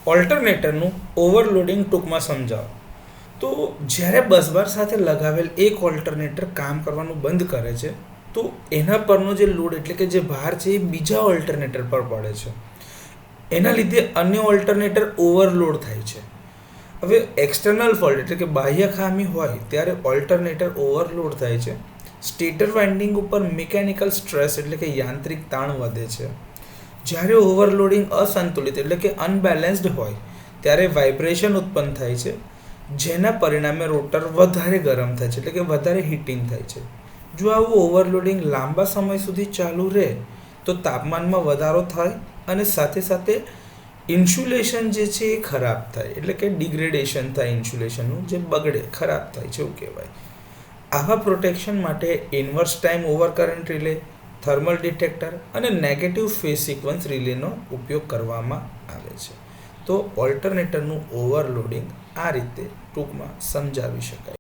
ઓલ્ટરનેટરનું overloading ટૂંકમાં સમજાવો. તો જ્યારે બસબાર સાથે લગાવેલ એક ઓલ્ટરનેટર કામ કરવાનું બંધ કરે છે તો એના પરનો જે લોડ એટલે કે જે ભાર છે એ બીજા ઓલ્ટરનેટર પર પડે છે. એના લીધે અન્ય ઓલ્ટરનેટર ઓવરલોડ થાય છે. હવે એક્સટર્નલ ફોલ્ટ એટલે કે બાહ્ય ખામી હોય ત્યારે ઓલ્ટરનેટર ઓવરલોડ થાય છે. સ્ટેટર વાઇન્ડિંગ ઉપર મિકેનિકલ સ્ટ્રેસ એટલે કે યાંત્રિક તાણ વધે છે. જ્યારે ઓવરલોડિંગ અસંતુલિત એટલે કે અનબેલેન્સ્ડ હોય ત્યારે વાઇબ્રેશન ઉત્પન્ન થાય છે, જેના પરિણામે રોટર વધારે ગરમ થાય છે એટલે કે વધારે હીટિંગ થાય છે. જો આવું ઓવરલોડિંગ લાંબા સમય સુધી ચાલુ રહે તો તાપમાનમાં વધારો થાય અને સાથે સાથે ઇન્સ્યુલેશન જે છે એ ખરાબ થાય એટલે કે ડિગ્રેડેશન થાય, ઇન્સ્યુલેશનનું જે બગડે, ખરાબ થાય છે એવું કહેવાય. આવા પ્રોટેક્શન માટે inverse time overcurrent relay, thermal detector અને નેગેટિવ ફેઝ સિક્વન્સ રિલેનો ઉપયોગ કરવામાં આવે છે. તો ઓલ્ટરનેટરનું ઓવરલોડિંગ આ રીતે ટૂંકમાં સમજાવી શકાય.